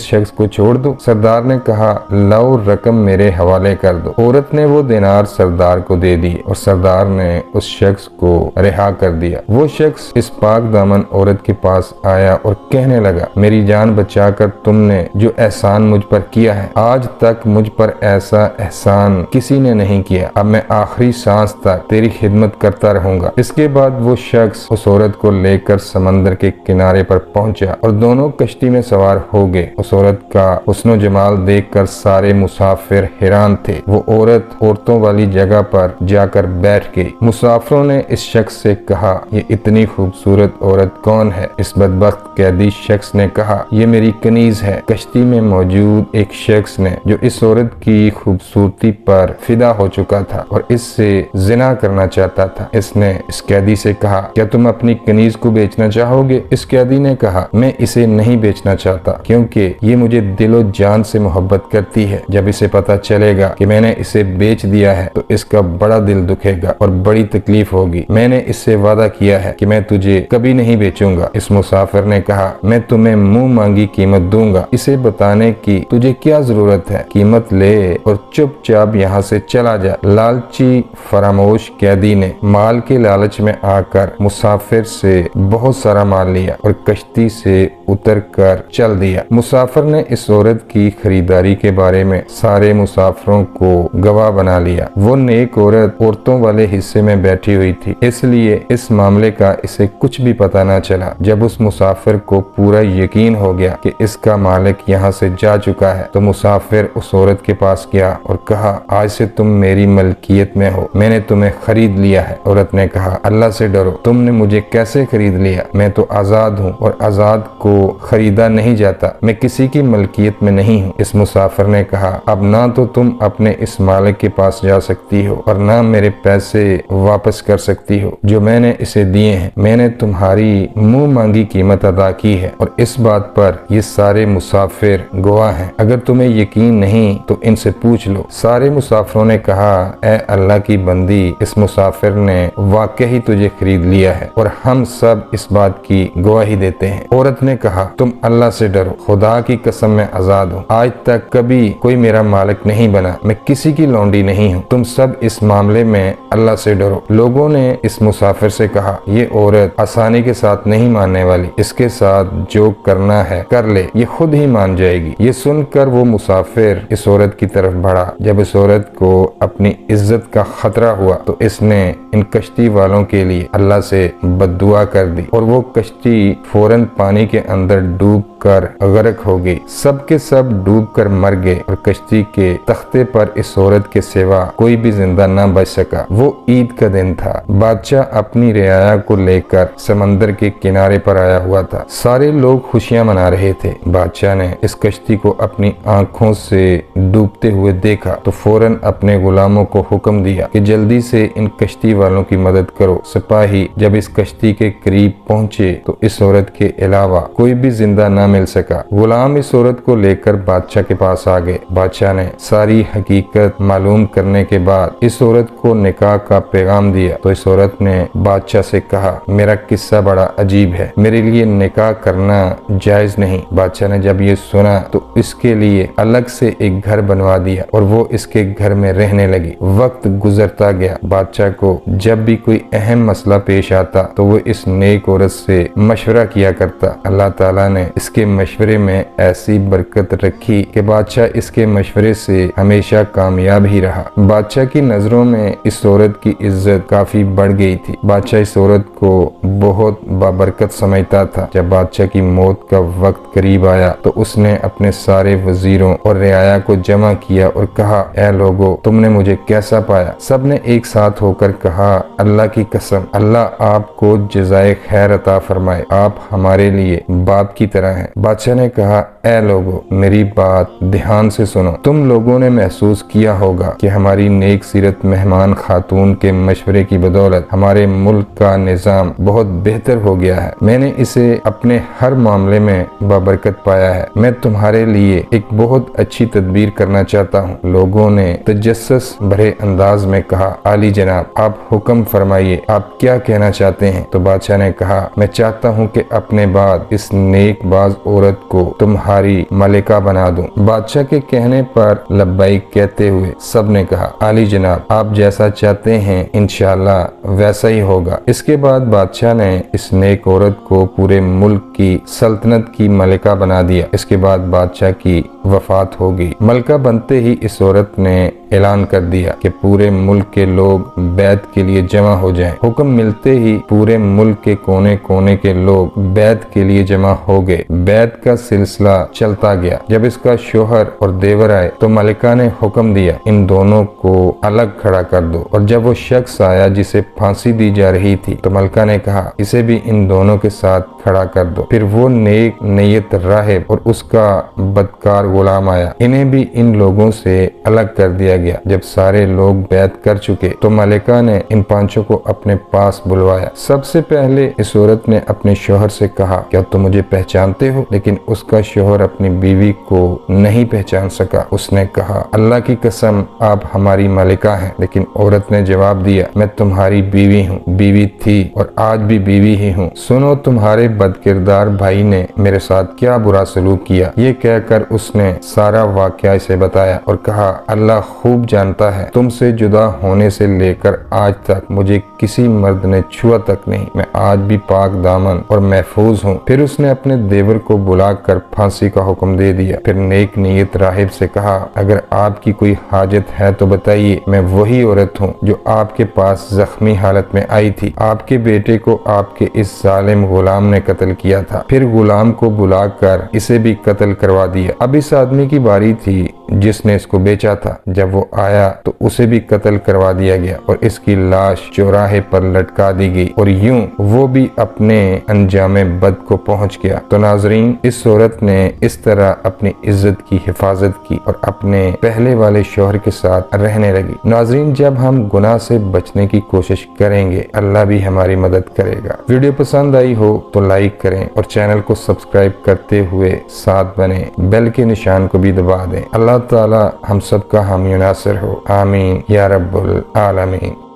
اس شخص کو چھوڑ دو؟ سردار نے کہا لاؤ رقم میرے حوالے کر دو۔ عورت نے وہ دینار سردار کو دے دی اور سردار نے اس شخص کو رہا کر دیا۔ وہ شخص اس پاک دامن عورت کے پاس آیا اور کہنے لگا میری جان بچا کر تم نے جو احسان مجھ پر کیا ہے، آج تک مجھ پر ایسا احسان کسی نے نہیں کیا۔ اب میں آخری سانس تک تیری خدمت کرتا رہوں گا۔ اس کے بعد وہ شخص اس عورت کو لے کر سمندر کے کنارے پر پہنچا اور دونوں کشتی میں سوار ہو گئے۔ اس عورت کا حسن و جمال دیکھ کر سارے مسافر حیران تھے۔ وہ عورت عورتوں والی جگہ پر جا کر بیٹھ گئی۔ مسافروں نے اس شخص سے کہا یہ اتنی خوبصورت عورت کون ہے؟ اس بدبخت قیدی شخص نے کہا یہ میری کنیز ہے۔ کشتی میں موجود ایک شخص نے جو اس عورت کی خوبصورتی پر فدا ہو چکا تھا اور اس سے زنا کرنا چاہتا تھا، اس نے اس قیدی سے کہا کیا تم اپنی کنیز کو بیچنا چاہو گے؟ اس قیدی نے کہا میں اسے نہیں بیچنا چاہتا کیونکہ یہ مجھے دل و جان سے محبت کرتی ہے۔ جب اسے پتا چلے گا کہ میں نے اسے بیچ دیا ہے تو اس کا بڑا دل دکھے گا اور بڑی تکلیف ہوگی۔ میں نے اس سے وعدہ کیا ہے کہ میں تجھے کبھی نہیں بیچوں گا۔ اس مسافر نے کہا میں تمہیں منہ مانگی قیمت دوں گا، اسے بتانے کی تجھے کیا ضرورت ہے؟ قیمت لے اور چپ چاپ یہاں سے چلا جا۔ لالچی فراموش قیدی نے مال کے لالچ میں آ کر مسافر سے بہت سارا مال لیا اور کشتی سے اتر کر چل دیا۔ مسافر نے اس عورت کی خریداری کے بارے میں سارے مسافروں کو گواہ بنا لیا۔ وہ نیک عورت عورتوں والے حصے میں بیٹھی ہوئی تھی، اس لیے اس معاملے کا اسے کچھ بھی پتہ نہ چلا۔ جب اس مسافر کو پورا یقین ہو گیا کہ اس کا مالک یہاں سے جا چکا ہے تو مسافر اس عورت کے پاس گیا اور کہا آج سے تم میری ملکیت میں ہو، میں نے تمہیں خرید لیا ہے۔ عورت نے کہا اللہ سے ڈرو، تم نے مجھے کیسے خرید لیا؟ میں تو آزاد ہوں اور آزاد کو خریدا نہیں جاتا، میں کسی کی ملکیت میں نہیں ہوں۔ اس مسافر نے کہا اب نہ تو تم اپنے اس مالک کے پاس جا سکتی ہو اور نہ میرے پیسے واپس کر سکتی ہو جو میں نے اسے دیے ہیں۔ میں نے تمہاری منہ مانگی قیمت ادا کی ہے اور اس بات پر یہ سارے مسافر گواہ ہیں۔ اگر تمہیں یقین نہیں تو ان سے پوچھ لو۔ سارے مسافروں نے کہا اے اللہ کی بندی، اس مسافر نے واقعی تجھے خرید لیا ہے اور ہم سب اس بات کی گواہی دیتے ہیں۔ عورت نے کہا تم اللہ سے ڈرو، خدا کی قسم میں آزاد ہوں، آج تک کبھی کوئی میرا مالک نہیں بنا، میں کسی کی لونڈی نہیں ہوں، تم سب اس معاملے میں اللہ سے ڈرو۔ لوگوں نے اس مسافر سے کہا یہ عورت آسانی کے ساتھ نہیں ماننے والی، اس کے ساتھ جو کرنا ہے کر لے، یہ خود ہی مان جائے گی۔ یہ سن کر وہ مسافر اس عورت کی طرف بڑھا۔ جب اس عورت کو اپنی عزت کا خطرہ ہوا تو اس نے ان کشتی والوں کے لیے اللہ سے بد دعا کر دی اور وہ کشتی فوراً پانی کے اندر ڈوب کر غرق ہو گئی۔ سب کے سب ڈوب کر مر گئے اور کشتی کے تختے پر اس عورت کے سوا کوئی بھی زندہ نہ بچ سکا۔ وہ عید کا دن تھا۔ بادشاہ اپنی رعایا کو لے کر سمندر کے کنارے پر آیا ہوا تھا۔ سارے لوگ خوشیاں منا رہے تھے۔ بادشاہ نے اس کشتی کو اپنی آنکھوں سے ڈوبتے ہوئے دیکھا تو فوراً اپنے غلاموں کو حکم دیا کہ جلدی سے ان کشتی والوں کی مدد کرو۔ سپاہی جب اس کشتی کے قریب پہنچے تو اس عورت کے علاوہ کوئی بھی زندہ نہ مل سکا۔ غلام اس عورت کو لے کر بادشاہ کے پاس آ گئے۔ بادشاہ نے ساری حقیقت معلوم کرنے کے بعد اس عورت کو نکاح کا پیغام دیا تو اس عورت نے بادشاہ سے کہا میرا قصہ بڑا عجیب ہے، میرے لیے نکاح کرنا جائز نہیں۔ بادشاہ نے جب یہ سنا تو اس کے لیے الگ سے ایک گھر بنوا دیا اور وہ اس کے گھر میں رہنے لگی۔ وقت گزرتا گیا۔ بادشاہ کو جب بھی کوئی اہم مسئلہ پیش آتا تو وہ اس نیک عورت سے مشورہ کیا کرتا۔ اللہ تعالیٰ نے اس کے مشورے میں ایسی برکت رکھی کہ بادشاہ اس کے مشورے سے ہمیشہ کامیاب ہی رہا۔ بادشاہ کی نظروں میں اس عورت کی عزت کافی بڑھ گئی تھی۔ بادشاہ اس عورت کو بہت بابرکت سمجھتا تھا۔ جب بادشاہ کی موت کا وقت قریب آیا تو اس نے اپنے سارے وزیروں اور رعایا کو جمع کیا اور کہا اے لوگو، تم نے مجھے کیسا پایا؟ سب نے ایک ساتھ ہو کر کہا اللہ کی قسم، اللہ آپ کو جزائے خیر عطا فرمائے، آپ ہمارے لیے باپ کی طرح ہیں۔ بادشاہ نے کہا اے لوگو، میری بات دھیان سے سنو۔ تم لوگوں نے محسوس کیا ہوگا کہ ہماری نیک سیرت مہمان خاتون کے مشورے کی بدولت ہمارے ملک کا نظام بہت بہتر ہو گیا ہے۔ میں نے اسے اپنے ہر معاملے میں بابرکت پایا ہے۔ میں تمہارے لیے ایک بہت اچھی تدبیر کرنا چاہتا ہوں۔ لوگوں نے تجسس بھرے انداز میں کہا عالی جناب، آپ حکم فرمائیے، آپ کیا کہنا چاہتے ہیں؟ تو بادشاہ نے کہا میں چاہتا ہوں کہ اپنے بعد اس نیک باز عورت کو تمہاری ملکہ بنا دوں؟ بادشاہ کے کہنے پر لبیک کہتے ہوئے سب نے کہا عالی جناب، آپ جیسا چاہتے ہیں انشاءاللہ ویسا ہی ہوگا۔ اس کے بعد بادشاہ نے اس نیک عورت کو پورے ملک کی سلطنت کی ملکہ بنا دیا۔ اس کے بعد بادشاہ کی وفات ہو گئی۔ ملکہ بنتے ہی اس عورت نے اعلان کر دیا کہ پورے ملک کے لوگ بیعت کے لیے جمع ہو جائیں۔ حکم ملتے ہی پورے ملک کے کونے کونے کے لوگ بیعت کے لیے جمع ہو گئے۔ بیعت کا سلسلہ چلتا گیا۔ جب اس کا شوہر اور دیور آئے تو ملکہ نے حکم دیا ان دونوں کو الگ کھڑا کر دو، اور جب وہ شخص آیا جسے پھانسی دی جا رہی تھی تو ملکہ نے کہا اسے بھی ان دونوں کے ساتھ کھڑا کر دو۔ پھر وہ نیک نیت راہب اور اس کا بدکار غلام آیا، انہیں بھی ان لوگوں سے الگ کر دیا گیا۔ جب سارے لوگ بیعت کر چکے تو ملکہ نے ان پانچوں کو اپنے پاس بلوایا۔ سب سے پہلے اس عورت نے اپنے شوہر سے کہا کیا تم مجھے پہچانتے ہو؟ لیکن اس کا شوہر اپنی بیوی کو نہیں پہچان سکا۔ اس نے کہا اللہ کی قسم آپ ہماری ملکہ ہیں۔ لیکن عورت نے جواب دیا میں تمہاری بیوی ہوں، بیوی تھی اور آج بھی بیوی ہی ہوں۔ سنو تمہارے بدکردار بھائی نے میرے ساتھ کیا برا سلوک کیا۔ یہ کہہ کر اس نے سارا واقعہ اسے بتایا اور کہا اللہ خوب جانتا ہے تم سے جدا ہونے سے لے کر آج تک مجھے کسی مرد نے چھوا تک نہیں، میں آج بھی پاک دامن اور محفوظ ہوں۔ پھر اس نے اپنے دیور کو بلا کر پھانسی کا حکم دے دیا۔ پھر نیک نیت راہب سے کہا اگر آپ کی کوئی حاجت ہے تو بتائیے، میں وہی عورت ہوں جو آپ کے پاس زخمی حالت میں آئی تھی۔ آپ کے بیٹے کو آپ کے اس ظالم غلام نے قتل کیا تھا، پھر غلام کو بلا کر اسے بھی قتل کروا دیا۔ اب اس آدمی کی باری تھی جس نے اس کو بیچا تھا، جب وہ آیا تو اسے بھی قتل کروا دیا گیا اور اس کی لاش چوراہے پر لٹکا دی گئی، اور یوں وہ بھی اپنے انجام بد کو پہنچ گیا۔ تو ناظرین اس عورت نے اس طرح اپنی عزت کی حفاظت کی اور اپنے پہلے والے شوہر کے ساتھ رہنے لگی۔ ناظرین جب ہم گناہ سے بچنے کی کوشش کریں گے اللہ بھی ہماری مدد کرے گا۔ ویڈیو پسند آئی ہو تو لائک کریں اور چینل کو سبسکرائب کرتے ہوئے ساتھ بنیں، بیل کے نشان کو بھی دبا دیں۔ اللہ تعالی ہم سب کا حامی و ناصر ہو، آمین یا رب العالمین۔